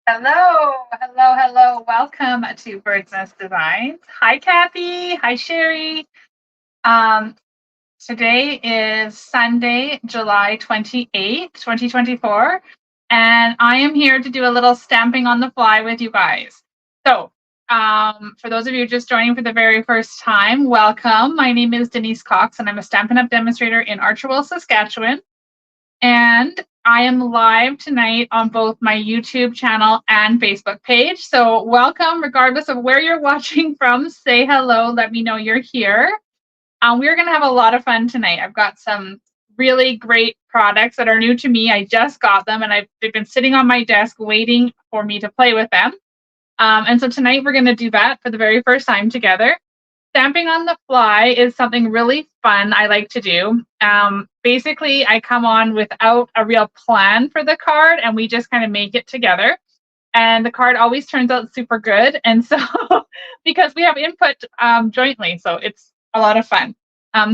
Hello, hello, hello. Welcome to Bird's Nest Designs. Hi, Kathy. Hi, Sherry. Um, Today is Sunday, July 28th, 2024, and I am here to do a little stamping on the fly with you guys. So, for those of you just joining for the very first time, welcome. My name is Denise Cox, and I'm a Stampin' Up! Demonstrator in Archerville, Saskatchewan. And I am live tonight on both my YouTube channel and Facebook page. So welcome, regardless of where you're watching from. Say hello. Let me know you're here. We're going to have a lot of fun tonight. I've got some really great products that are new to me. I just got them, and they've been sitting on my desk waiting for me to play with them. And so tonight we're going to do that for the very first time together. Stamping on the fly is something really fun I like to do. Basically, I come on without a real plan for the card, and we just kind of make it together. And the card always turns out super good. And so, because we have input jointly, so it's a lot of fun.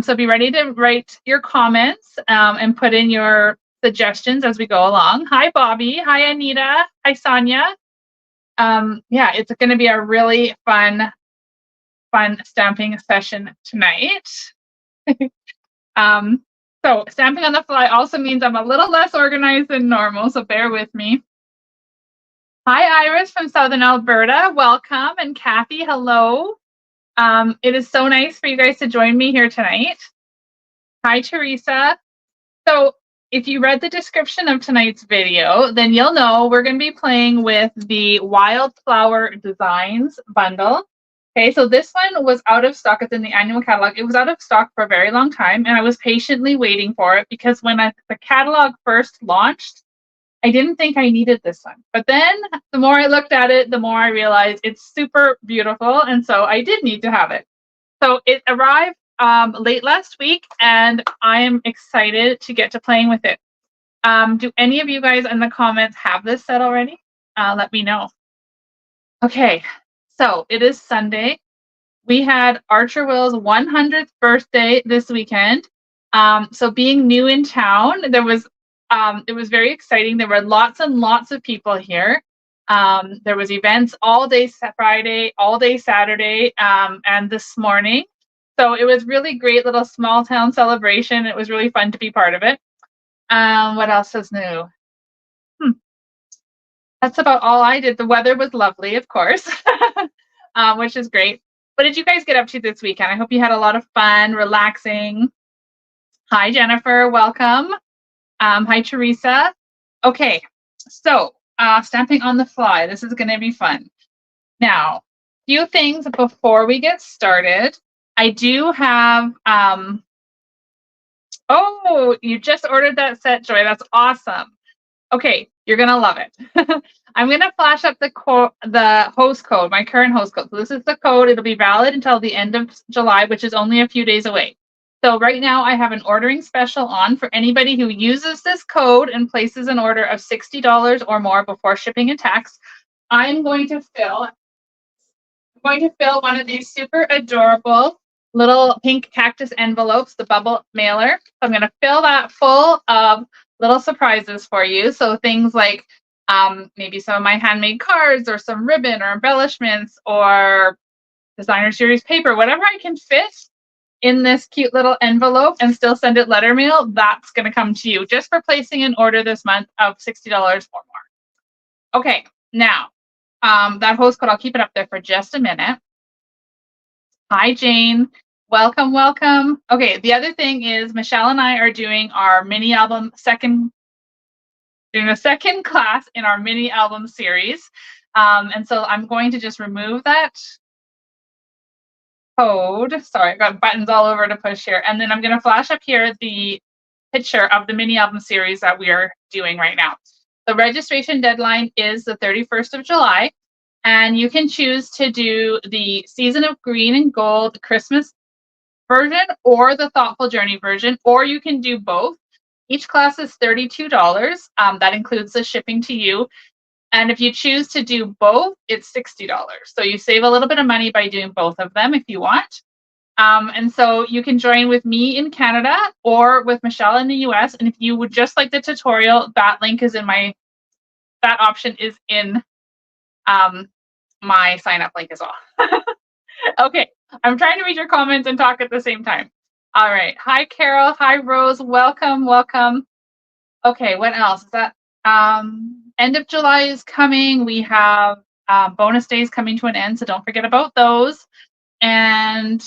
So be ready to write your comments and put in your suggestions as we go along. Hi, Bobby. Hi, Anita. Hi, Sonia. Yeah, it's going to be a really fun stamping session tonight. So stamping on the fly also means I'm a little less organized than normal, so bear with me. Hi, Iris from Southern Alberta. Welcome. And Kathy, hello. It is so nice for you guys to join me here tonight. Hi, Teresa. So if you read the description of tonight's video, then you'll know we're going to be playing with the Wildflower Designs bundle. Okay, so this one was out of stock. It's in the annual catalog. It was out of stock for a very long time, and I was patiently waiting for it because when the catalog first launched, I didn't think I needed this one. But then the more I looked at it, the more I realized it's super beautiful, and so I did need to have it. So it arrived late last week, and I am excited to get to playing with it. Do any of you guys in the comments have this set already? Let me know. Okay. So it is Sunday. We had Archer Will's 100th birthday this weekend. So being new in town, it was very exciting. There were lots and lots of people here. There was events all day Friday, all day Saturday, and this morning. So it was really great little small town celebration. It was really fun to be part of it. What else is new? That's about all I did. The weather was lovely, of course, which is great. What did you guys get up to this weekend? I hope you had a lot of fun, relaxing. Hi, Jennifer. Welcome. Hi, Teresa. Okay, so stamping on the fly. This is going to be fun. Now, few things before we get started. I do have... oh, you just ordered that set, Joy. That's awesome. Okay, you're going to love it. I'm going to flash up the host code, my current host code. So this is the code. It'll be valid until the end of July, which is only a few days away. So right now I have an ordering special on for anybody who uses this code and places an order of $60 or more before shipping and tax. I'm going to fill one of these super adorable little pink cactus envelopes, the bubble mailer. So I'm going to fill that full of little surprises for you. So things like maybe some of my handmade cards or some ribbon or embellishments or designer series paper, whatever I can fit in this cute little envelope and still send it letter mail, that's going to come to you just for placing an order this month of $60 or more. Okay, now that host code, I'll keep it up there for just a minute. Hi, Jane. Welcome, welcome. Okay, the other thing is Michelle and I are doing our mini album doing a second class in our mini album series. And so I'm going to just remove that code. Sorry, I've got buttons all over to push here. And then I'm going to flash up here the picture of the mini album series that we are doing right now. The registration deadline is the 31st of July. And you can choose to do the Season of Green and Gold Christmas version or the Thoughtful Journey version, or you can do both. Each class is $32. That includes the shipping to you. And if you choose to do both, it's $60. So you save a little bit of money by doing both of them if you want. And so you can join with me in Canada or with Michelle in the US. And if you would just like the tutorial, that link is in that option is in my sign up link as well. Okay, I'm trying to read your comments and talk at the same time. All right. Hi, Carol. Hi, Rose. Welcome, welcome. Okay, what else? Is that end of July is coming. We have bonus days coming to an end, so don't forget about those. And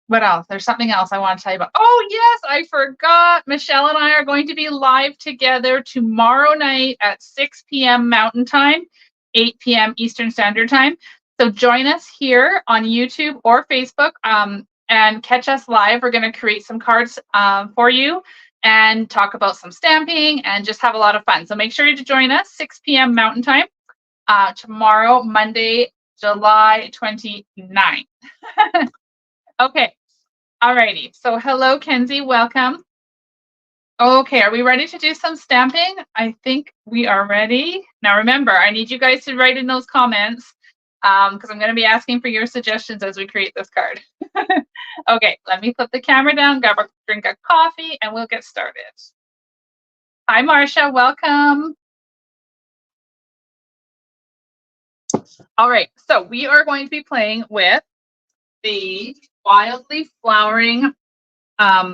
what else? There's something else I want to tell you about. Oh, yes, I forgot. Michelle and I are going to be live together tomorrow night at 6 p.m. Mountain Time, 8 p.m. Eastern Standard Time. So join us here on YouTube or Facebook and catch us live. We're going to create some cards for you and talk about some stamping and just have a lot of fun. So make sure to join us 6 p.m. Mountain Time tomorrow, Monday, July 29th. Okay. Alrighty. So hello, Kenzie. Welcome. Okay. Are we ready to do some stamping? I think we are ready. Now remember, I need you guys to write in those comments because I'm going to be asking for your suggestions as we create this card. Okay. Let me put the camera down, grab a drink of coffee, and we'll get started. Hi, Marcia. Welcome. All right. So we are going to be playing with the Wildly Flowering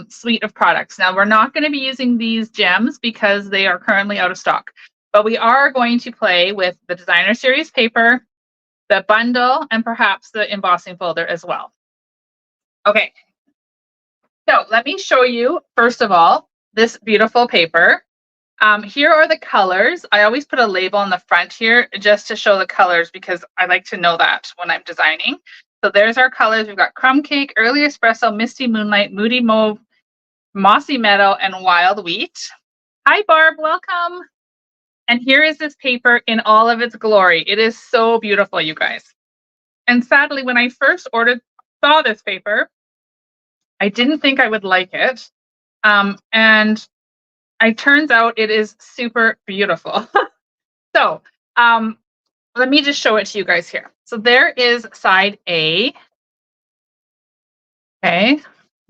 suite of products. Now, we're not going to be using these gems because they are currently out of stock, but we are going to play with the designer series paper, the bundle, and perhaps the embossing folder as well. Okay. So let me show you, first of all, this beautiful paper. Here are the colors. I always put a label on the front here just to show the colors because I like to know that when I'm designing. So there's our colors. We've got Crumb Cake, Early Espresso, Misty Moonlight, Moody Mauve, Mossy Meadow, and Wild Wheat. Hi, Barb. Welcome. And here is this paper in all of its glory. It is so beautiful, you guys. And sadly, when I first saw this paper, I didn't think I would like it. And it turns out it is super beautiful. So let me just show it to you guys here. So there is side A. Okay,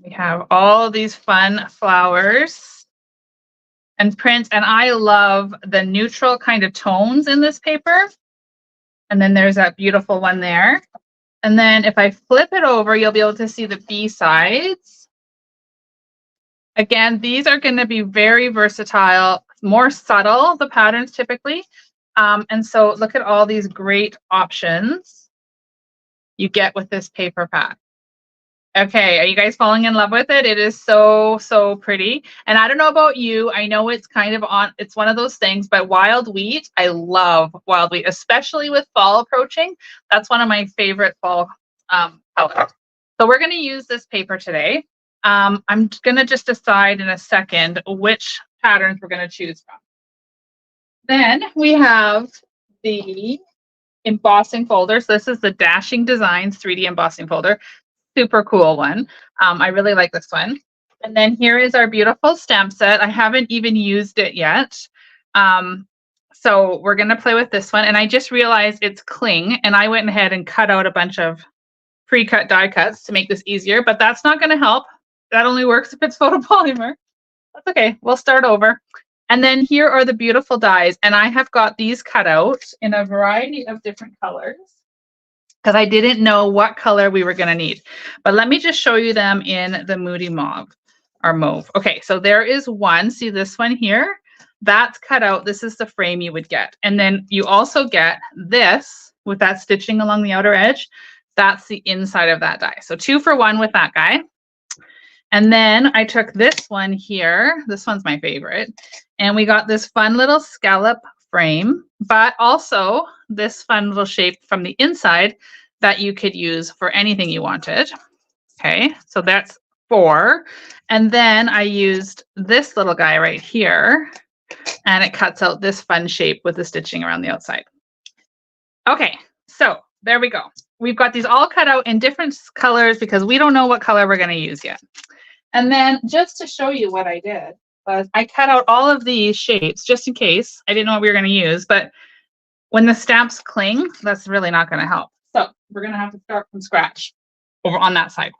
we have all these fun flowers and prints, and I love the neutral kind of tones in this paper. And then there's that beautiful one there. And then if I flip it over, you'll be able to see the B sides. Again, these are going to be very versatile, more subtle, the patterns typically. And so look at all these great options you get with this paper pack. Okay, are you guys falling in love with it? It is so, so pretty. And I don't know about you. I know it's kind of it's one of those things, but Wild Wheat, I love Wild Wheat, especially with fall approaching. That's one of my favorite fall colors. So we're going to use this paper today. I'm going to just decide in a second which patterns we're going to choose from. Then we have the embossing folders. This is the Dashing Designs 3D embossing folder. Super cool one. I really like this one. And then here is our beautiful stamp set. I haven't even used it yet. So we're going to play with this one. And I just realized it's cling. And I went ahead and cut out a bunch of pre-cut die cuts to make this easier. But that's not going to help. That only works if it's photopolymer. That's okay. We'll start over. And then here are the beautiful dies. And I have got these cut out in a variety of different colors because I didn't know what color we were going to need. But let me just show you them in the Moody Mauve or Mauve. Okay, so there is one. See this one here? That's cut out. This is the frame you would get. And then you also get this with that stitching along the outer edge. That's the inside of that die. So 2 for 1 with that guy. And then I took this one here. This one's my favorite. And we got this fun little scallop frame, but also this fun little shape from the inside that you could use for anything you wanted. Okay, so that's 4. And then I used this little guy right here, and it cuts out this fun shape with the stitching around the outside. Okay, so there we go. We've got these all cut out in different colors because we don't know what color we're going to use yet. And then just to show you what I did was I cut out all of these shapes just in case. I didn't know what we were going to use, but when the stamps cling, that's really not going to help. So we're going to have to start from scratch over on that side.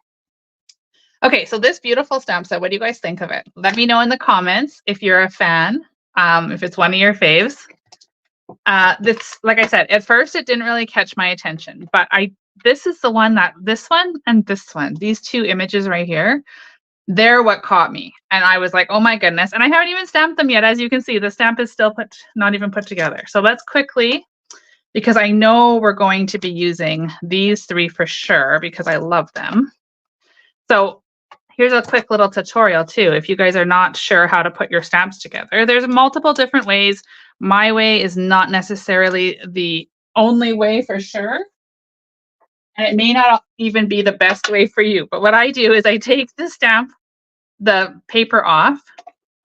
Okay, so this beautiful stamp set, what do you guys think of it? Let me know in the comments if you're a fan, if it's one of your faves. This, like I said, at first it didn't really catch my attention, but this is the one this one and this one, these two images right here, they're what caught me. And I was like, oh my goodness. And I haven't even stamped them yet. As you can see, the stamp is still not even put together. So let's quickly, because I know we're going to be using these three for sure because I love them. So here's a quick little tutorial too. If you guys are not sure how to put your stamps together, there's multiple different ways. My way is not necessarily the only way for sure. And it may not even be the best way for you. But what I do is I take the paper off.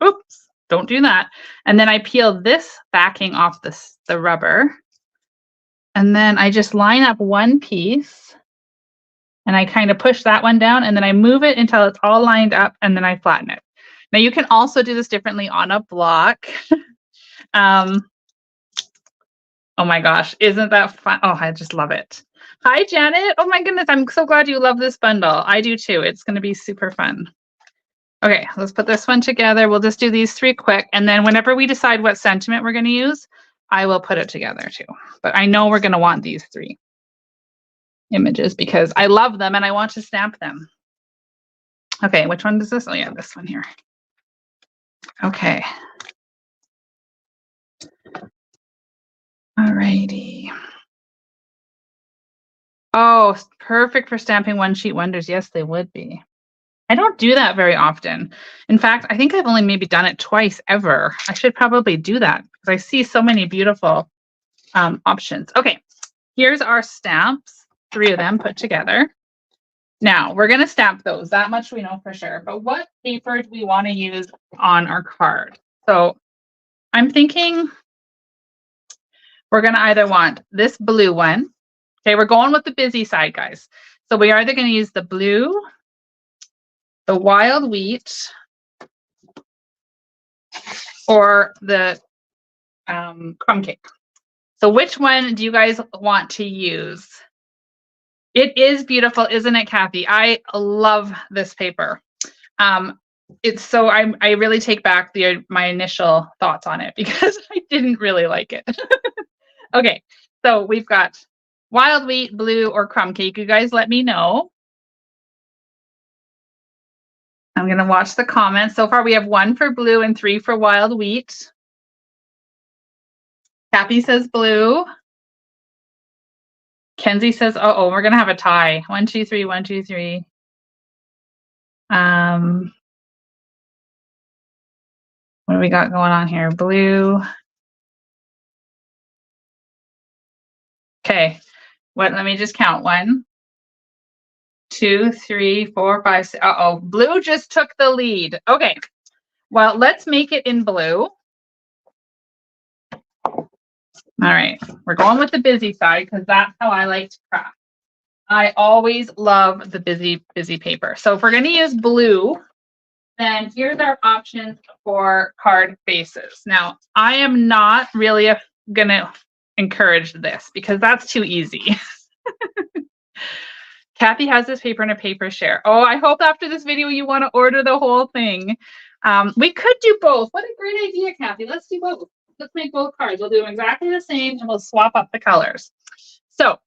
Oops, don't do that. And then I peel this backing off the rubber. And then I just line up one piece and I kind of push that one down and then I move it until it's all lined up and then I flatten it. Now you can also do this differently on a block. Oh my gosh, isn't that fun? Oh, I just love it. Hi, Janet. Oh my goodness, I'm so glad you love this bundle. I do too. It's going to be super fun. Okay, let's put this one together. We'll just do these three quick. And then whenever we decide what sentiment we're going to use, I will put it together too. But I know we're going to want these three images because I love them and I want to stamp them. Okay, which one is this? Oh yeah, this one here. Okay. Alrighty. Oh, perfect for stamping one sheet wonders. Yes, they would be. I don't do that very often. In fact, I think I've only maybe done it twice ever. I should probably do that because I see so many beautiful options. Okay, here's our stamps, 3 of them put together. Now, we're going to stamp those. That much we know for sure. But what paper do we want to use on our card? So I'm thinking we're going to either want this blue one. Okay, we're going with the busy side, guys. So we are either going to use the blue, the wild wheat, or the crumb cake. So which one do you guys want to use? It is beautiful, isn't it, Kathy? I love this paper. It's so I really take back my initial thoughts on it because I didn't really like it. Okay, so we've got wild wheat, blue, or crumb cake. You guys let me know. I'm going to watch the comments. So far, we have 1 for blue and 3 for wild wheat. Kathy says blue. Kenzie says, uh-oh, we're going to have a tie. 1, 2, 3, 1, 2, 3. What do we got going on here? Blue. Okay. Let me just count. 1, 2, 3, 4, 5, 6. Uh-oh, blue just took the lead. Okay. Well, let's make it in blue. All right. We're going with the busy side because that's how I like to craft. I always love the busy paper. So if we're going to use blue, then here's our options for card bases. Now, I am not really going to encourage this because that's too easy. Kathy has this paper in a paper share. Oh, I hope after this video you want to order the whole thing. We could do both. What a great idea, Kathy. Let's do both. Let's make both cards. We'll do them exactly the same and we'll swap up the colors. So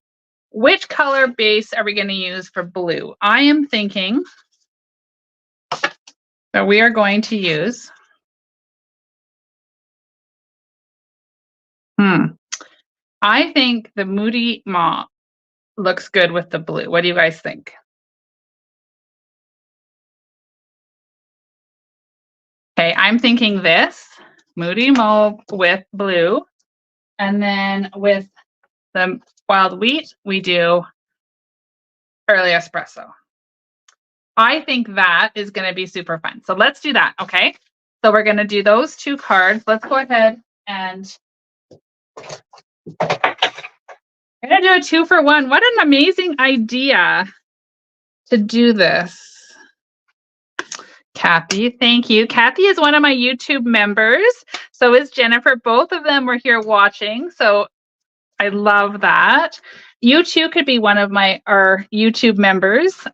which color base are we going to use for blue? I am thinking that we are going to use I think the Moody Maw looks good with the blue. What do you guys think? Okay, I'm thinking this Moody Mauve with blue. And then with the wild wheat, we do early espresso. I think that is going to be super fun. So let's do that, okay? So we're going to do those 2 cards. Let's go ahead and we're going to do a 2 for 1. What an amazing idea to do this. Kathy, thank you. Kathy is one of my YouTube members. So is Jennifer. Both of them were here watching. So I love that. You too could be one of our YouTube members.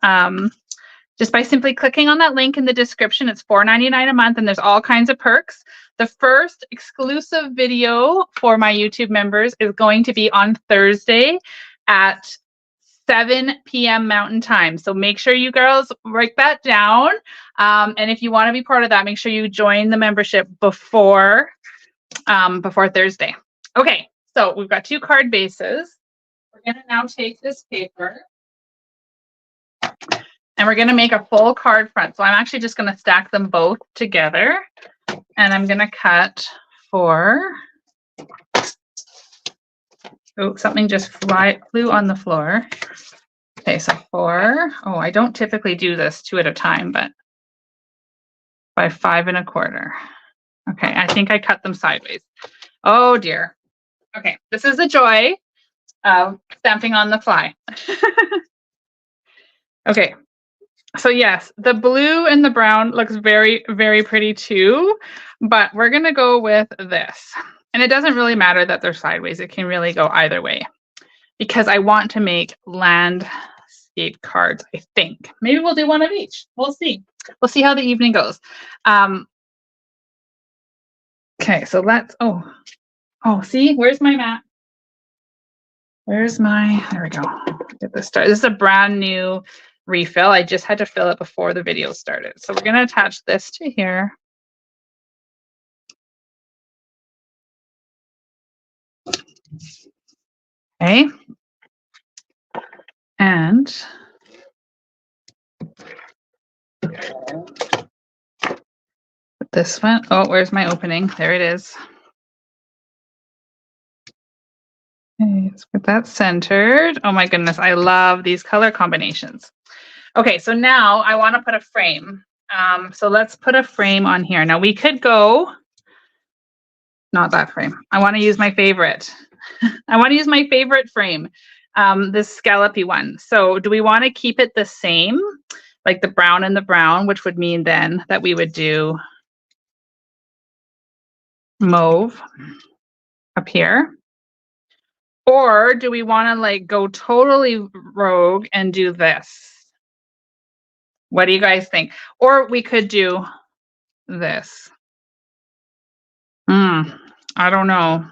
Just by simply clicking on that link in the description. It's $4.99 a month and there's all kinds of perks. The first exclusive video for my YouTube members is going to be on Thursday at 7 p.m. Mountain Time. So make sure you girls write that down. And if you want to be part of that, make sure you join the membership before Thursday. Okay, so we've got 2 card bases. We're going to now take this paper and we're going to make a full card front. So I'm actually just going to stack them both together and I'm going to cut 4. Oh, something just flew on the floor. Okay, so 4. Oh, I don't typically do this 2 at a time, but by 5 1/4. Okay, I think I cut them sideways. Oh dear. Okay, this is the joy of stamping on the fly. Okay, so yes, the blue and the brown looks very, very pretty too, but we're gonna go with this. And it doesn't really matter that they're sideways. It can really go either way because I want to make landscape cards, I think. Maybe we'll do one of each. We'll see. We'll see how the evening goes. Okay, so let's, oh, see, where's my mat? Where's my, there we go. Get this started. This is a brand new refill. I just had to fill it before the video started. So we're going to attach this to here. Okay. And this one, oh, where's my opening? There it is. Okay, let's get that centered. Oh my goodness, I love these color combinations. Okay, so now I want to put a frame. So let's put a frame on here. Now we could go, not that frame. I want to use my favorite. I want to use my favorite frame, this scallopy one. So do we want to keep it the same, like the brown and the brown, which would mean then that we would do mauve up here? Or do we want to like go totally rogue and do this? What do you guys think? Or we could do this. I don't know.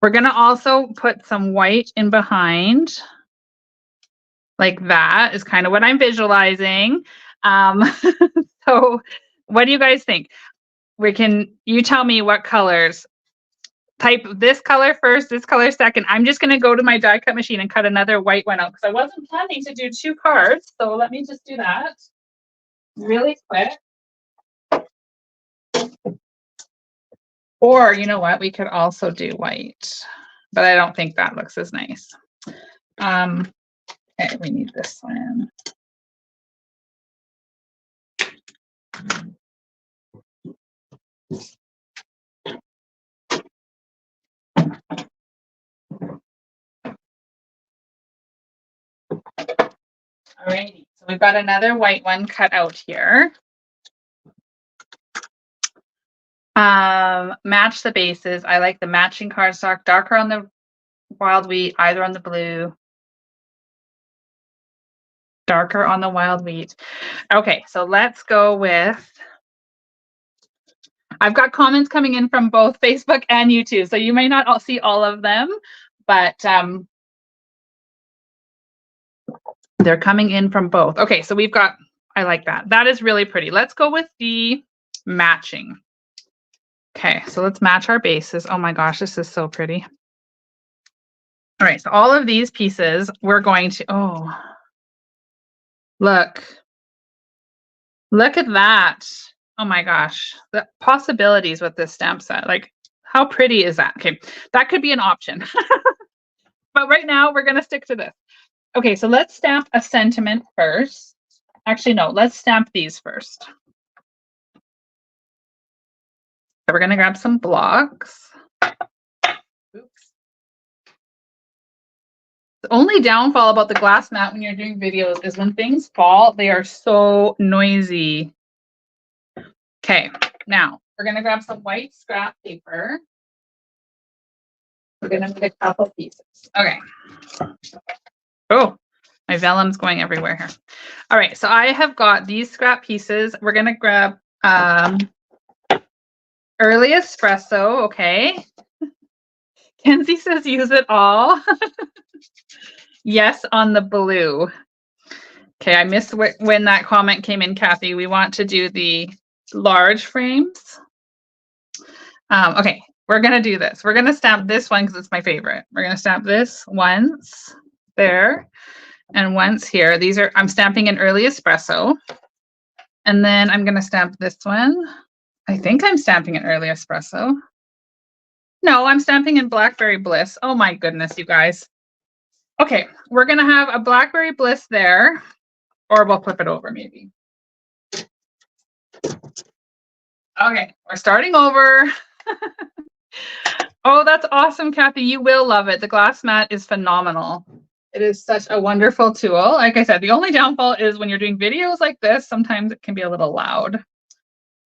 We're going to also put some white in behind. Like that is kind of what I'm visualizing. So what do you guys think? You tell me what colors. Type this color first, this color second. I'm just going to go to my die cut machine and cut another white one out because I wasn't planning to do 2 cards. So let me just do that really quick. Or you know what? We could also do white, but I don't think that looks as nice. Okay, we need this one. Alrighty, so we've got another white one cut out here. Match the bases. I like the matching cardstock, darker on the wild wheat, either on the blue. Darker on the wild wheat. Okay, so let's go with, I've got comments coming in from both Facebook and YouTube, so you may not all see all of them, but they're coming in from both. Okay, so we've got, I like that. That is really pretty. Let's go with the matching. Okay, so let's match our bases. Oh my gosh, this is so pretty. All right, so all of these pieces, we're going to, oh, look at that. Oh my gosh, the possibilities with this stamp set. Like, how pretty is that? Okay, that could be an option. But right now, we're going to stick to this. Okay, so let's stamp a sentiment first. Actually, no, let's stamp these first. So we're going to grab some blocks. Oops. The only downfall about the glass mat when you're doing videos is when things fall, they are so noisy. Okay, now we're going to grab some white scrap paper. We're going to make a couple pieces. Okay. Oh, my vellum's going everywhere here. All right, so I have got these scrap pieces. We're going to grab Early espresso, okay. Kenzie says use it all. Yes, on the blue. Okay, I missed when that comment came in, Kathy. We want to do the large frames. Okay, we're going to do this. We're going to stamp this one because it's my favorite. We're going to stamp this once there and once here. I'm stamping in early espresso. And then I'm going to stamp this one. I think I'm stamping in early espresso. No, I'm stamping in Blackberry Bliss. Oh my goodness, you guys. Okay, we're going to have a Blackberry Bliss there, or we'll flip it over maybe. Okay, we're starting over. Oh, that's awesome, Kathy. You will love it. The glass mat is phenomenal. It is such a wonderful tool. Like I said, the only downfall is when you're doing videos like this, sometimes it can be a little loud.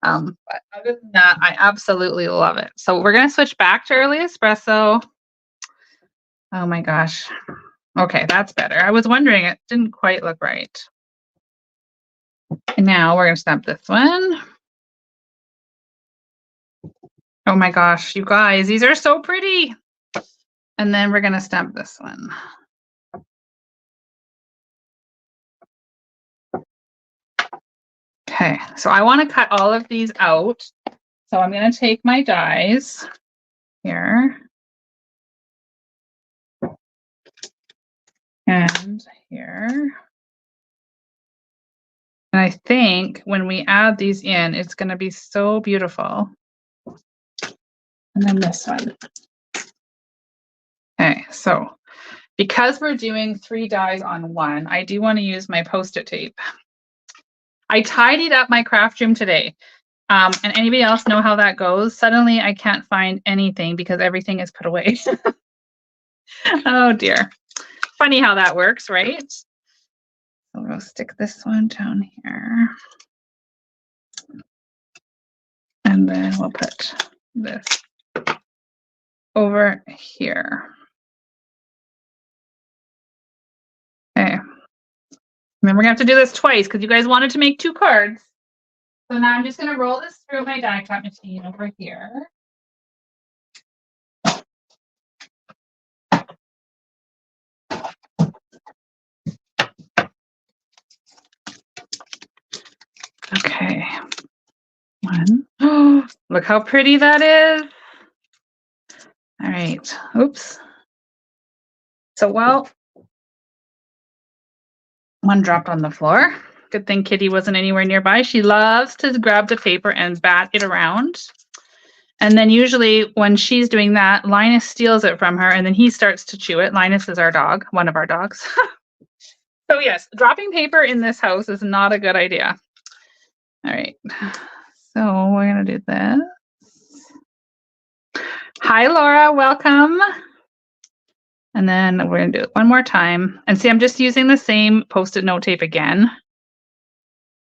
But other than that, I absolutely love it. So we're going to switch back to early espresso. Oh my gosh. Okay, that's better. I was wondering, it didn't quite look right. And now we're going to stamp this one. Oh my gosh, you guys, these are so pretty. And then we're going to stamp this one. Okay, so I want to cut all of these out. So I'm going to take my dies here and here. And I think when we add these in, it's going to be so beautiful. And then this one. Okay, so because we're doing 3 dies on one, I do want to use my Post-it tape. I tidied up my craft room today. And anybody else know how that goes? Suddenly I can't find anything because everything is put away. Oh dear. Funny how that works, right? So we'll stick this one down here. And then we'll put this over here. Okay. And then we're gonna have to do this twice because you guys wanted to make 2 cards. So now I'm just gonna roll this through my die cut machine over here. Okay. One. Oh, look how pretty that is. All right. Oops. So, well, one dropped on the floor. Good thing Kitty wasn't anywhere nearby. She loves to grab the paper and bat it around. And then usually when she's doing that, Linus steals it from her and then he starts to chew it. Linus is our dog, one of our dogs. So yes, dropping paper in this house is not a good idea. All right. So we're going to do this. Hi, Laura. Welcome. And then we're going to do it one more time. And see, I'm just using the same Post-it note tape again.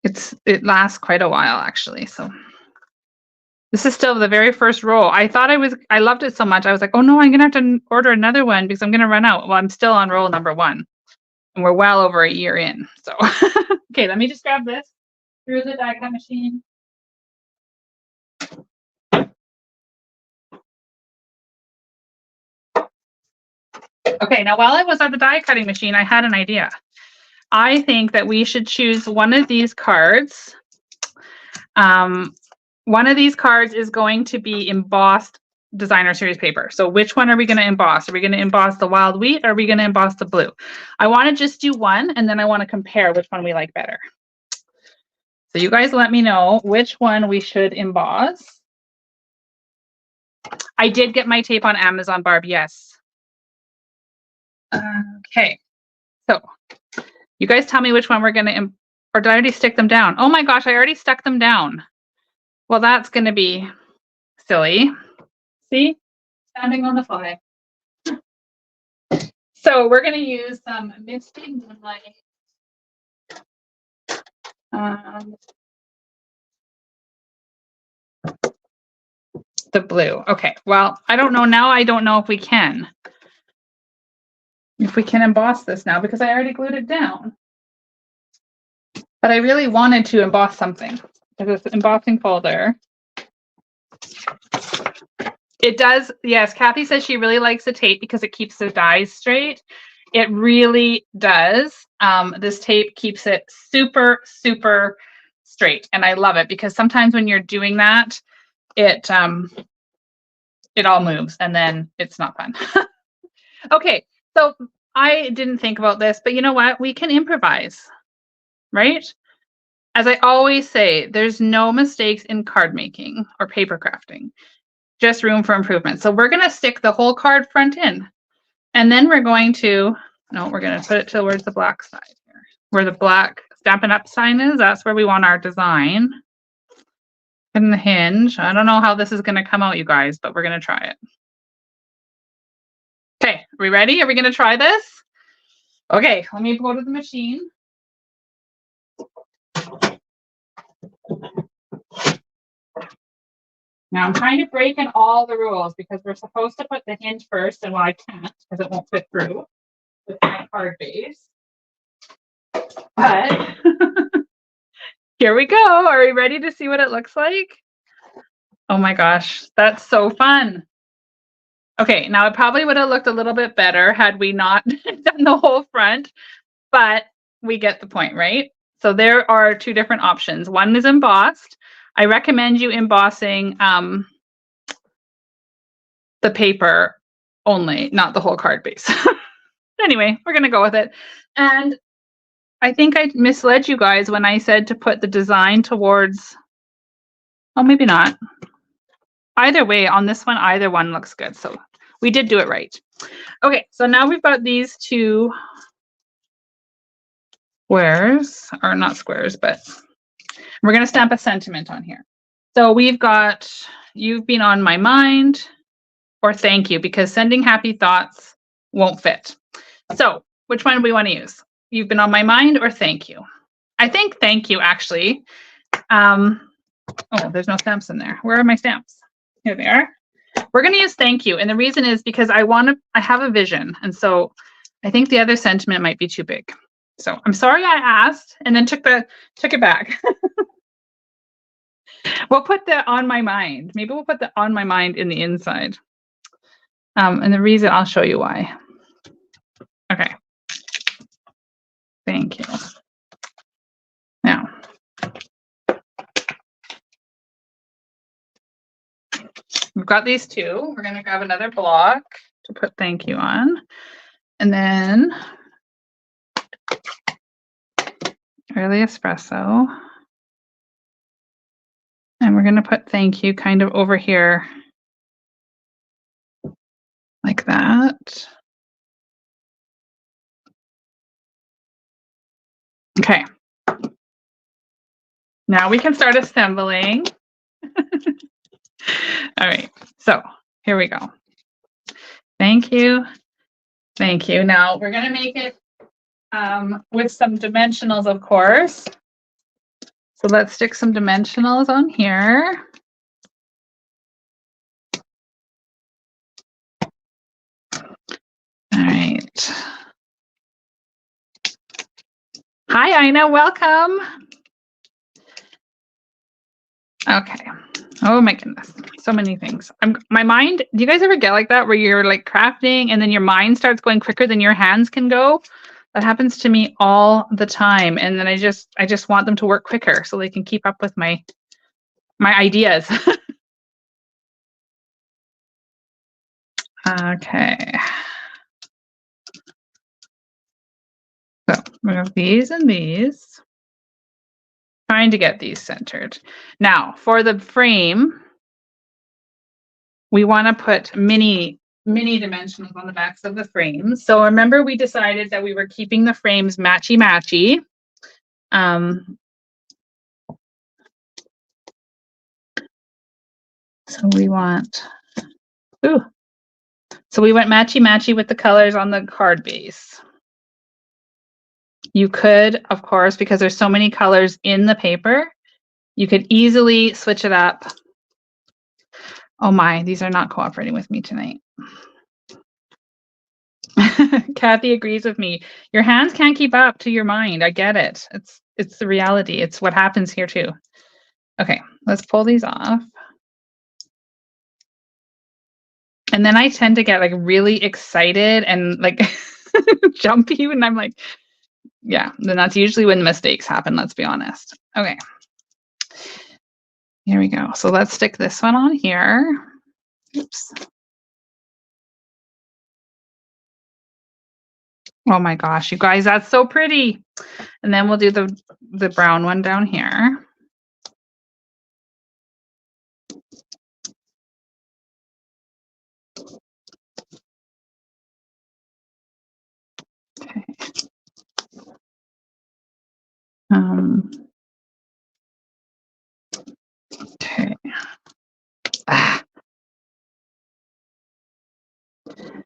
It lasts quite a while, actually. So this is still the very first roll. I loved it so much. I was like, oh no, I'm going to have to order another one because I'm going to run out. Well, I'm still on roll number 1. And we're well over a year in. So, okay, let me just grab this through the die cut machine. Okay, now while I was at the die cutting machine, I had an idea. I think that we should choose one of these cards. One of these cards is going to be embossed designer series paper. So which one are we going to emboss? Are we going to emboss the wild wheat or are we going to emboss the blue? I want to just do one and then I want to compare which one we like better. So you guys let me know which one we should emboss. I did get my tape on Amazon, Barb, yes. Okay, so you guys tell me which one we're going to, or did I already stick them down? Oh my gosh, I already stuck them down. Well, that's going to be silly. See, standing on the fly. So we're going to use some Misty Moonlight. The blue. Okay, well, I don't know now. I don't know if we can. If we can emboss this now because I already glued it down. But I really wanted to emboss something. There's this embossing folder. It does. Yes, Kathy says she really likes the tape because it keeps the dies straight. It really does. This tape keeps it super, super straight, and I love it because sometimes when you're doing that, it all moves, and then it's not fun. Okay, so I didn't think about this, but you know what? We can improvise, right? As I always say, there's no mistakes in card making or paper crafting, just room for improvement. So we're going to stick the whole card front in, and then we're going to, no, we're going to put it towards the black side here, where the black Stampin' Up sign is. That's where we want our design. And the hinge. I don't know how this is going to come out, you guys, but we're going to try it. Okay, are we ready? Are we going to try this? Okay, let me go to the machine. Now I'm trying to break in all the rules because we're supposed to put the hinge first, and well, I can't because it won't fit through with my card base. But here we go. Are we ready to see what it looks like? Oh my gosh, that's so fun. Okay, now it probably would have looked a little bit better had we not done the whole front, but we get the point, right? So there are two different options. One is embossed. I recommend you embossing the paper only, not the whole card base. Anyway, we're going to go with it. And I think I misled you guys when I said to put the design towards, oh, maybe not. Either way, on this one, either one looks good. So we did do it right. Okay, so now we've got these two squares, or not squares, but we're going to stamp a sentiment on here. So we've got, you've been on my mind, or thank you, because sending happy thoughts won't fit. So which one do we want to use? You've been on my mind or thank you? I think thank you, actually. Oh, there's no stamps in there. Where are my stamps? Here they are. We're going to use thank you. And the reason is because I have a vision. And so I think the other sentiment might be too big. So I'm sorry I asked and then took it back. We'll put the on my mind. Maybe we'll put the on my mind in the inside. And the reason, I'll show you why. Okay. Thank you. Now, we've got these two. We're going to grab another block to put thank you on. And then early espresso. And we're going to put thank you kind of over here like that. Okay. Now we can start assembling. All right. So here we go. Thank you. Thank you. Now we're going to make it with some dimensionals, of course. So let's stick some dimensionals on here. All right. Hi, Ina. Welcome. Okay. Oh my goodness. So many things. My mind, do you guys ever get like that where you're like crafting and then your mind starts going quicker than your hands can go? That happens to me all the time. And then I just want them to work quicker so they can keep up with my ideas. Okay. So we have these and these. Trying to get these centered. Now, for the frame, we want to put mini dimensionals on the backs of the frames. So remember, we decided that we were keeping the frames matchy-matchy. So we want, so we went matchy-matchy with the colors on the card base. You could, of course, because there's so many colors in the paper, you could easily switch it up. Oh my, these are not cooperating with me tonight. Kathy agrees with me. Your hands can't keep up to your mind. I get it. It's the reality. It's what happens here too. Okay, let's pull these off. And then I tend to get like really excited and like jumpy when I'm like, yeah, then that's usually when mistakes happen, let's be honest. Okay. Here we go. So let's stick this one on here. Oops. Oh my gosh, you guys, that's so pretty. And then we'll do the brown one down here. Okay. Okay.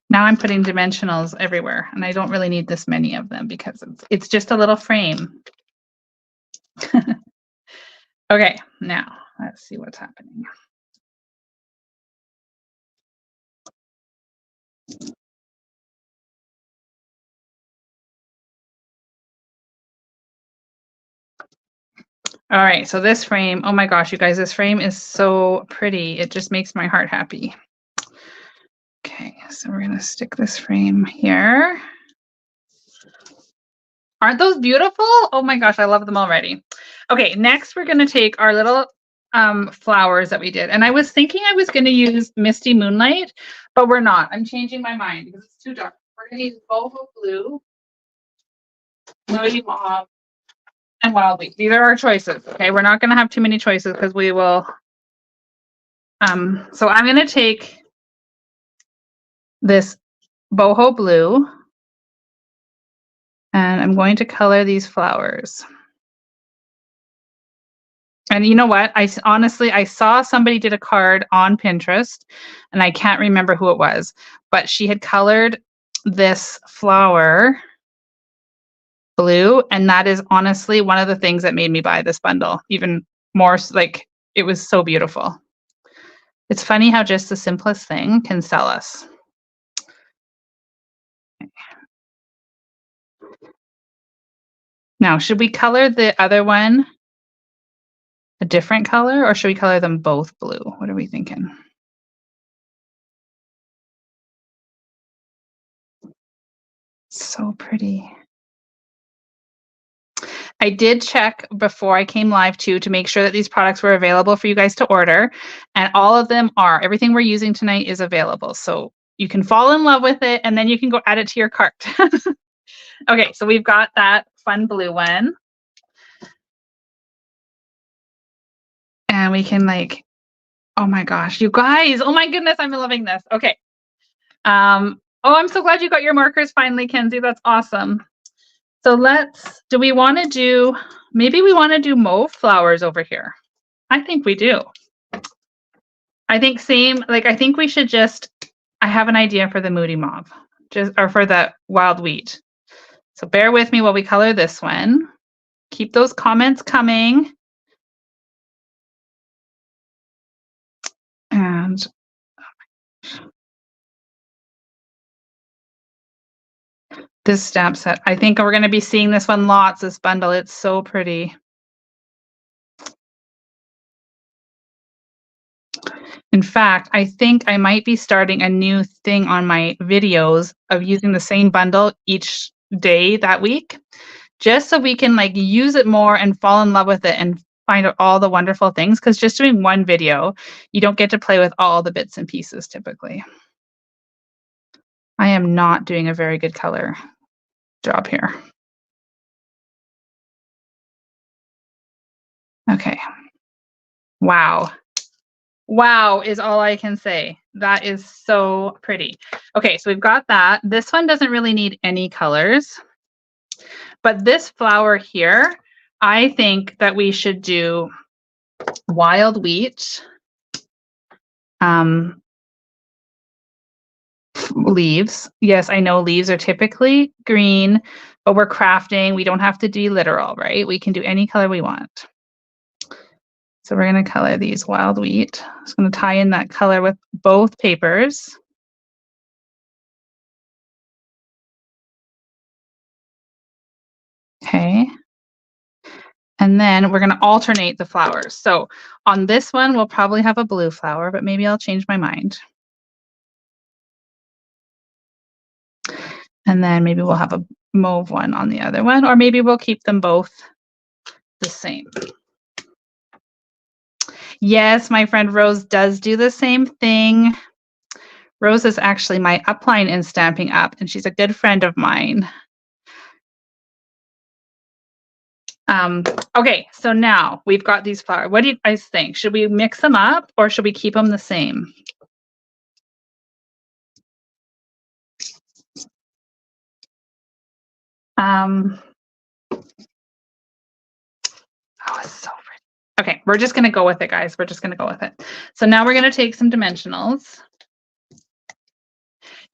Now I'm putting dimensionals everywhere, and I don't really need this many of them because it's just a little frame. Okay, now let's see what's happening. All right, so this frame, oh my gosh, you guys, this frame is so pretty. It just makes my heart happy. Okay, so we're gonna stick this frame here. Aren't those beautiful? Oh my gosh, I love them already. Okay, next we're gonna take our little flowers that we did. And I was thinking I was gonna use Misty Moonlight, but we're not. I'm changing my mind because it's too dark. We're gonna use Boho Blue, Moody Mauve, and Wild Wheat. These are our choices, okay? We're not gonna have too many choices because we will, so I'm gonna take this Boho Blue and I'm going to color these flowers. And you know what? Honestly, I saw somebody did a card on Pinterest and I can't remember who it was, but she had colored this flower blue. And that is honestly one of the things that made me buy this bundle, even more like it was so beautiful. It's funny how just the simplest thing can sell us. Now, should we color the other one a different color or should we color them both blue? What are we thinking? So pretty. I did check before I came live too to make sure that these products were available for you guys to order, and all of them are. Everything we're using tonight is available. So you can fall in love with it and then you can go add it to your cart. Okay, so we've got that fun blue one. And we can like, oh my gosh, you guys, oh my goodness, I'm loving this. Okay. Oh, I'm so glad you got your markers finally, Kenzie. That's awesome. So do we want to do, maybe we want to do mauve flowers over here. I think we do. I think I think we should I have an idea for the Moody Mauve, or for the Wild Wheat. So bear with me while we color this one. Keep those comments coming. And this stamp set, I think we're going to be seeing this one lots, this bundle. It's so pretty. In fact, I think I might be starting a new thing on my videos of using the same bundle each day that week, just so we can like use it more and fall in love with it and find out all the wonderful things. Because just doing one video, you don't get to play with all the bits and pieces typically. I am not doing a very good color job here. Okay. Wow. Wow is all I can say. That is so pretty. Okay, so we've got that. This one doesn't really need any colors. But this flower here, I think that we should do Wild Wheat leaves. Yes, I know leaves are typically green, but we're crafting. We don't have to be literal, right? We can do any color we want. So we're going to color these Wild Wheat. I'm just going to tie in that color with both papers. Okay. And then we're going to alternate the flowers. So on this one, we'll probably have a blue flower, but maybe I'll change my mind. And then maybe we'll have a mauve one on the other one, or maybe we'll keep them both the same. Yes, my friend Rose does do the same thing. Rose is actually my upline in Stampin' Up, and she's a good friend of mine. Okay, so now we've got these flowers. What do you guys think? Should we mix them up or should we keep them the same? Oh, it's so pretty. Okay, we're just going to go with it, guys. We're just going to go with it. So now we're going to take some dimensionals.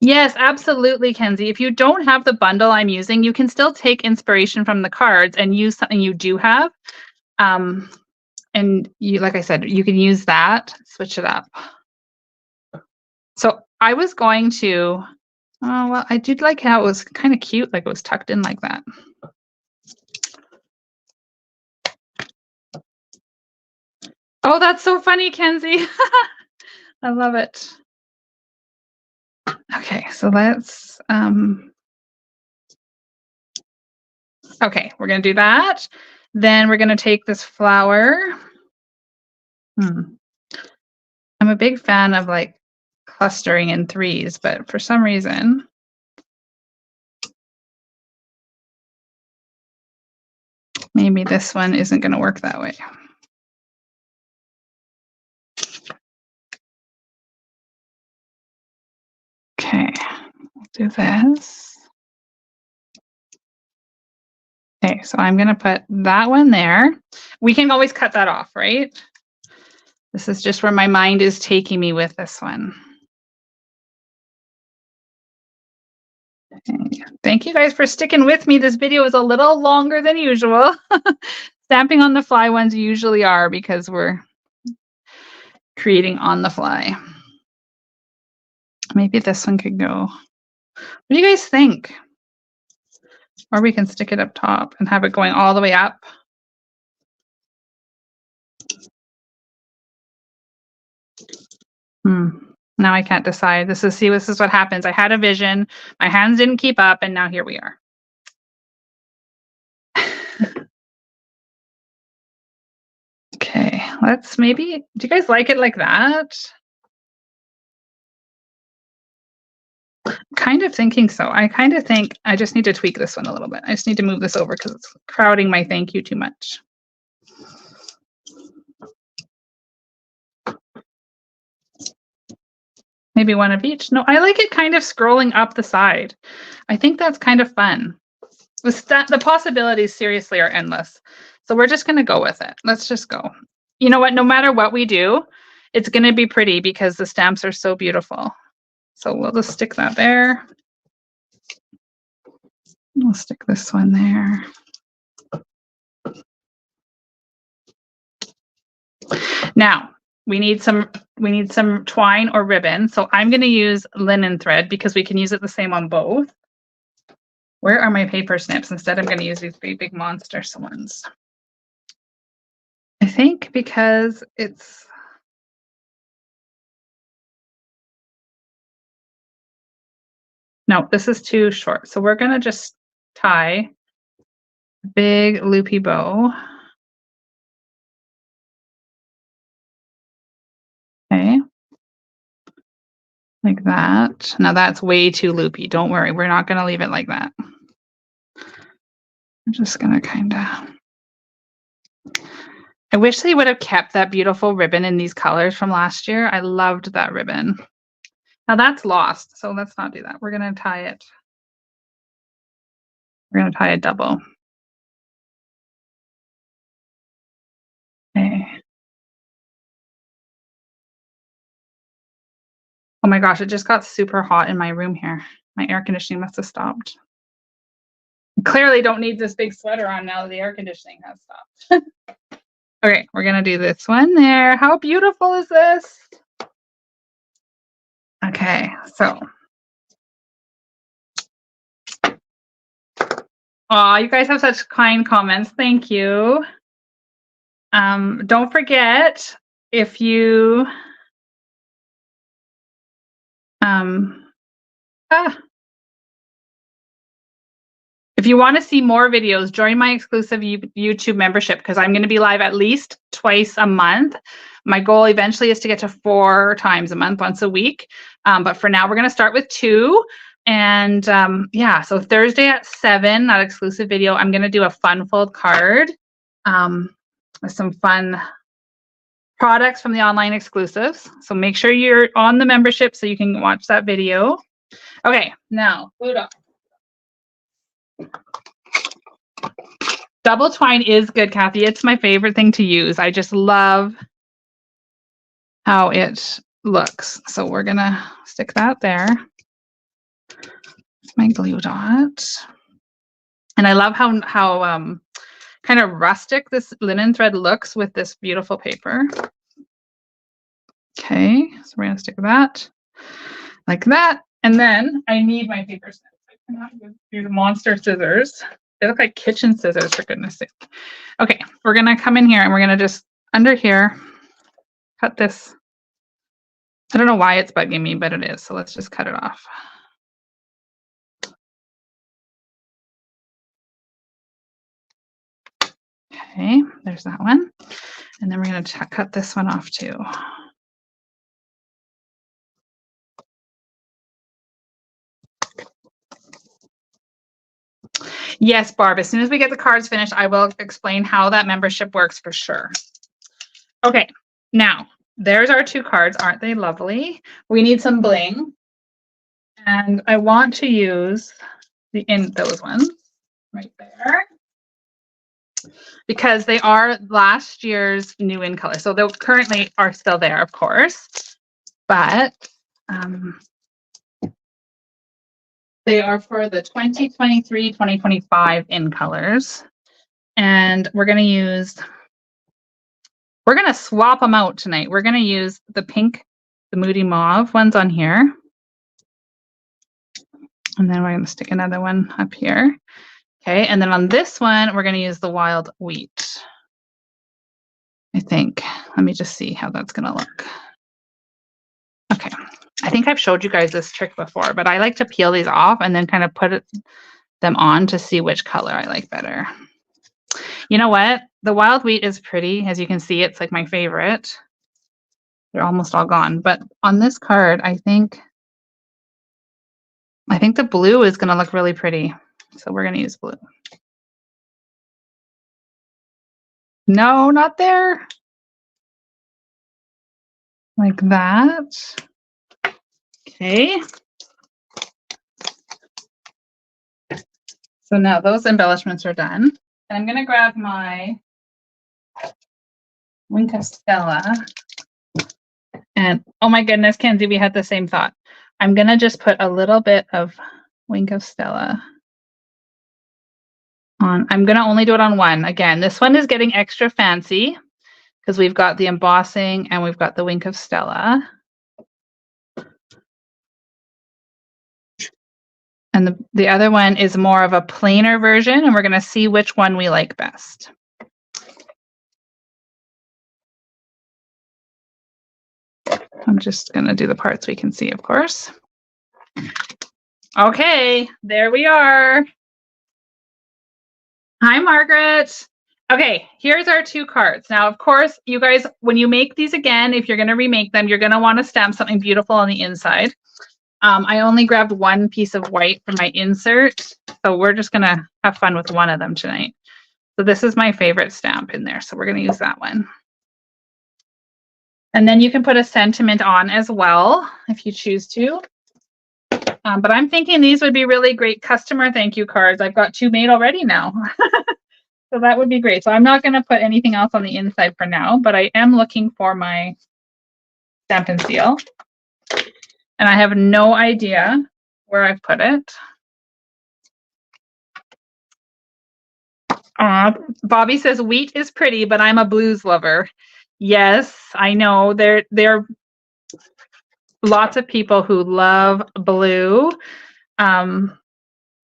Yes, absolutely, Kenzie. If you don't have the bundle I'm using, you can still take inspiration from the cards and use something you do have. And you, like I said, you can use that, switch it up. So I was going to, oh, well, I did like how it was kind of cute, like it was tucked in like that. Oh, that's so funny, Kenzie. I love it. Okay, so let's, okay, we're going to do that. Then we're going to take this flower. I'm a big fan of like clustering in threes, but for some reason, maybe this one isn't going to work that way. Okay, we'll do this. Okay, so I'm going to put that one there. We can always cut that off, right? This is just where my mind is taking me with this one. Okay. Thank you guys for sticking with me. This video is a little longer than usual. Stamping on the fly ones usually are because we're creating on the fly. Maybe this one could go. What do you guys think? Or we can stick it up top and have it going all the way up. Now I can't decide. This is what happens. I had a vision, my hands didn't keep up, and now here we are. Okay, let's maybe, do you guys like it like that? Kind of thinking so. I kind of think I just need to tweak this one a little bit. I just need to move this over because it's crowding my thank you too much. Maybe one of each. No, I like it kind of scrolling up the side. I think that's kind of fun. The possibilities seriously are endless. So we're just going to go with it. Let's just go. You know what? No matter what we do, it's going to be pretty because the stamps are so beautiful. So we'll just stick that there. We'll stick this one there. Now, we need some twine or ribbon. So I'm going to use linen thread because we can use it the same on both. Where are my paper snips? Instead, I'm going to use these big monster ones. I think because it's, no, this is too short. So we're going to just tie a big loopy bow. Okay. Like that. Now that's way too loopy. Don't worry. We're not going to leave it like that. I'm just going to kind of, I wish they would have kept that beautiful ribbon in these colors from last year. I loved that ribbon. Now that's lost, so let's not do that. We're going to tie it. We're going to tie a double. Okay. Oh my gosh, it just got super hot in my room here. My air conditioning must have stopped. I clearly don't need this big sweater on now that the air conditioning has stopped. Okay, we're going to do this one there. How beautiful is this? Okay, so. Oh, you guys have such kind comments. Thank you. Don't forget, if you If you want to see more videos, join my exclusive YouTube membership because I'm going to be live at least twice a month. My goal eventually is to get to 4 times a month, once a week. But for now, we're going to start with 2. And yeah, so Thursday at 7, that exclusive video, I'm going to do a fun fold card with some fun products from the online exclusives. So make sure you're on the membership so you can watch that video. Okay, now, glue off. Double twine is good, Kathy. It's my favorite thing to use. I just love how it looks. So we're gonna stick that there. My glue dot. And I love how kind of rustic this linen thread looks with this beautiful paper. Okay, so we're gonna stick that like that. And then I need my paper snips. I cannot use monster scissors. They look like kitchen scissors, for goodness sake. Okay, we're gonna come in here and we're gonna just under here cut this. I don't know why it's bugging me, but it is. So let's just cut it off. Okay, there's that one. And then we're going to cut this one off too. Yes, Barb, as soon as we get the cards finished, I will explain how that membership works for sure. Okay, now there's our 2 cards. Aren't they lovely? We need some bling. And I want to use those ones right there, because they are last year's new in color. So they currently are still there, of course, but they are for the 2023-2025 in colors. And we're going to swap them out tonight. We're going to use the pink, the Moody Mauve ones on here. And then we're going to stick another one up here. Okay, and then on this one, we're going to use the Wild Wheat, I think. Let me just see how that's going to look. Okay, I think I've showed you guys this trick before, but I like to peel these off and then kind of put them on to see which color I like better. You know what? The Wild Wheat is pretty. As you can see, it's like my favorite. They're almost all gone. But on this card, I think the blue is going to look really pretty. So we're going to use blue. No, not there. Like that. Okay. So now those embellishments are done. And I'm going to grab my Wink of Stella. And oh my goodness, Kenzie, we had the same thought. I'm going to just put a little bit of Wink of Stella on. I'm going to only do it on one. Again, this one is getting extra fancy because we've got the embossing and we've got the Wink of Stella. And the other one is more of a plainer version, and we're going to see which one we like best. I'm just going to do the parts we can see, of course. Okay, there we are. Hi, Margaret. Okay, here's our 2 cards. Now, of course, you guys, when you make these again, if you're going to remake them, you're going to want to stamp something beautiful on the inside. I only grabbed one piece of white for my insert, so we're just going to have fun with one of them tonight. So this is my favorite stamp in there, so we're going to use that one. And then you can put a sentiment on as well if you choose to. But I'm thinking these would be really great customer thank you cards. I've got 2 made already now. So that would be great. So I'm not going to put anything else on the inside for now, but I am looking for my Stampin' Seal. And I have no idea where I've put it. Bobby says wheat is pretty, but I'm a blues lover. Yes, I know. There are lots of people who love blue, and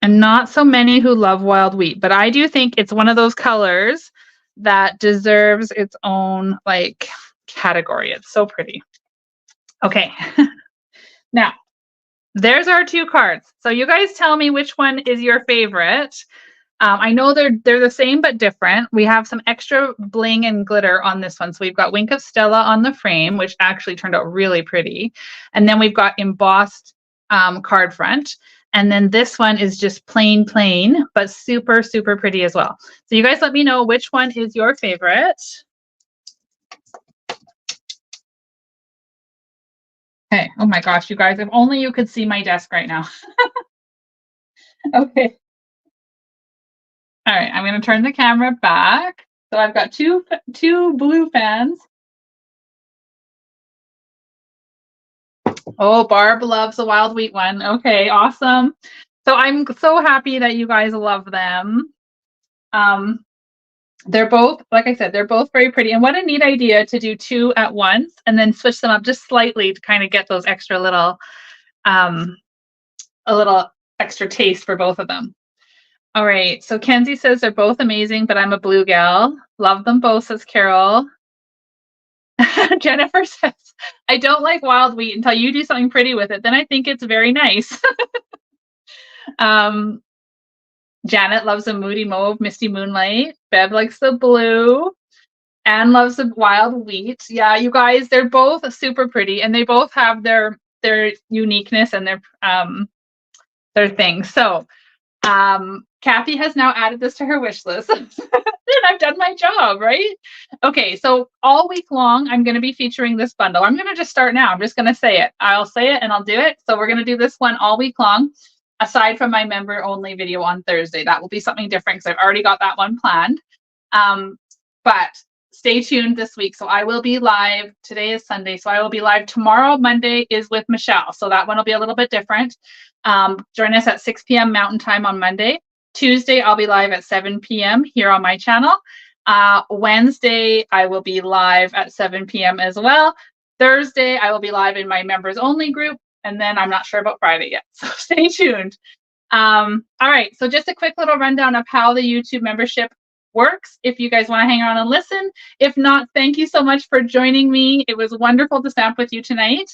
not so many who love wild wheat. But I do think it's one of those colors that deserves its own like category. It's so pretty. Okay. Now, There's our two cards. So you guys tell me which one is your favorite. I know they're the same but different. We have some extra bling and glitter on this one. So we've got Wink of Stella on the frame, which actually turned out really pretty. And then we've got embossed card front. And then this one is just plain, but super, super pretty as well. So you guys let me know which one is your favorite. Okay. Oh my gosh, you guys, if only you could see my desk right now. Okay. All right, I'm going to turn the camera back. So I've got two blue fans. Oh, Barb loves the wild wheat one. Okay, awesome. So I'm so happy that you guys love them. They're both, like I said, they're both very pretty. And what a neat idea to do two at once and then switch them up just slightly to kind of get those extra little, a little extra taste for both of them. All right, so Kenzie says they're both amazing, but I'm a blue gal. Love them both, says Carol. Jennifer says, I don't like wild wheat until you do something pretty with it. Then I think it's very nice. Janet loves the moody mauve, misty moonlight. Bev likes the blue. Anne loves the wild wheat. Yeah, you guys, they're both super pretty, and they both have their uniqueness and their things. So Kathy has now added this to her wish list. And I've done my job, right? Okay, so all week long, I'm going to be featuring this bundle. I'm going to just start now. I'm just going to say it. I'll say it and I'll do it. So we're going to do this one all week long, aside from my member only video on Thursday. That will be something different because I've already got that one planned. But stay tuned this week. So I will be live. Today is Sunday. So I will be live tomorrow. Monday is with Michelle. So that one will be a little bit different. Join us at 6 p.m. Mountain Time on Monday. Tuesday, I'll be live at 7 p.m. here on my channel. Wednesday, I will be live at 7 p.m. as well. Thursday, I will be live in my members only group. And then I'm not sure about Friday yet. So stay tuned. All right. So just a quick little rundown of how the YouTube membership works if you guys want to hang around and listen. If not, thank you so much for joining me. It was wonderful to stamp with you tonight.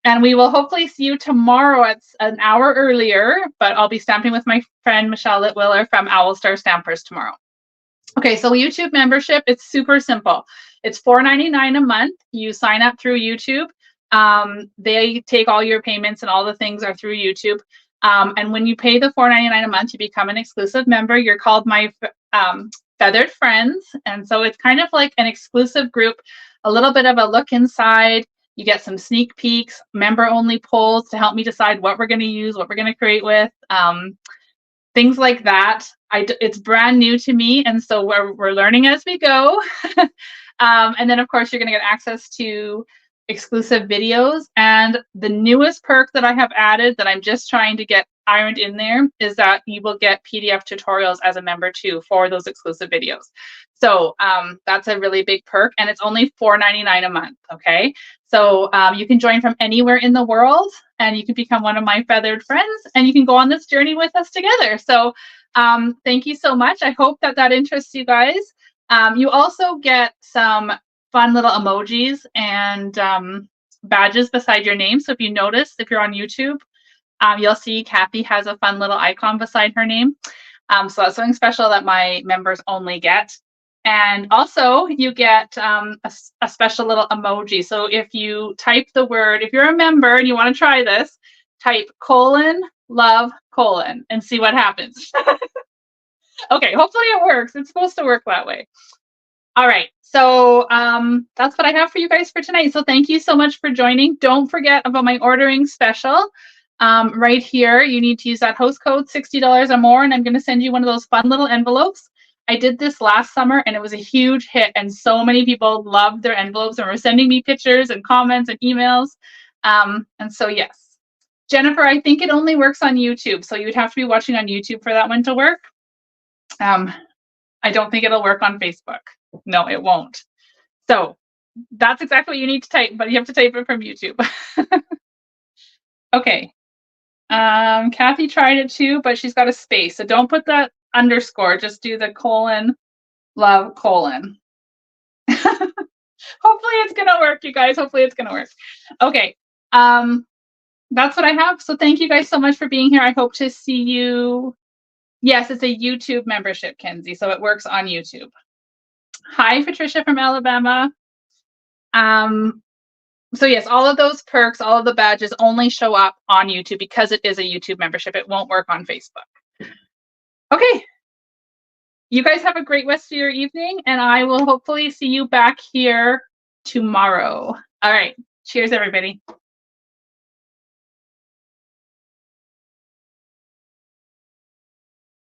And we will hopefully see you tomorrow at an hour earlier, but I'll be stamping with my friend Michelle Litwiller from Owlstar Stampers tomorrow. Okay, so YouTube membership, it's super simple. It's $4.99 a month. You sign up through YouTube. They take all your payments and all the things are through YouTube. And when you pay the $4.99 a month, you become an exclusive member. You're called my feathered friends. And so it's kind of like an exclusive group, a little bit of a look inside. You get some sneak peeks, member-only polls to help me decide what we're going to use, what we're going to create with, things like that. It's brand new to me, and so we're learning as we go. And then, of course, you're going to get access to exclusive videos. And the newest perk that I have added that I'm just trying to get ironed in there is that you will get PDF tutorials as a member too for those exclusive videos. So that's a really big perk, and it's only $4.99 a month. Okay, so you can join from anywhere in the world, and you can become one of my feathered friends, and you can go on this journey with us together. So thank you so much. I hope that interests you guys. You also get some fun little emojis and badges beside your name. So if you notice, if you're on YouTube, you'll see Kathy has a fun little icon beside her name. So that's something special that my members only get. And also you get a special little emoji. So if you type the word, if you're a member and you want to try this, type : love : and see what happens. Okay, hopefully it works. It's supposed to work that way. All right, so that's what I have for you guys for tonight. So thank you so much for joining. Don't forget about my ordering special. Right here, you need to use that host code, $60 or more, and I'm going to send you one of those fun little envelopes. I did this last summer, and it was a huge hit, and so many people loved their envelopes and were sending me pictures and comments and emails. And so, yes. Jennifer, I think it only works on YouTube, so you'd have to be watching on YouTube for that one to work. I don't think it'll work on Facebook. No, it won't. So that's exactly what you need to type, but you have to type it from YouTube. Okay. Kathy tried it too, but she's got a space. So don't put that underscore, just do the : love : Hopefully it's gonna work, you guys. Hopefully it's gonna work. Okay. That's what I have. So thank you guys so much for being here. I hope to see you. Yes, it's a YouTube membership, Kenzie. So it works on YouTube. Hi, Patricia from Alabama. So yes, all of those perks, all of the badges only show up on YouTube because it is a YouTube membership. It won't work on Facebook. Okay. You guys have a great rest of your evening, and I will hopefully see you back here tomorrow. All right. Cheers, everybody.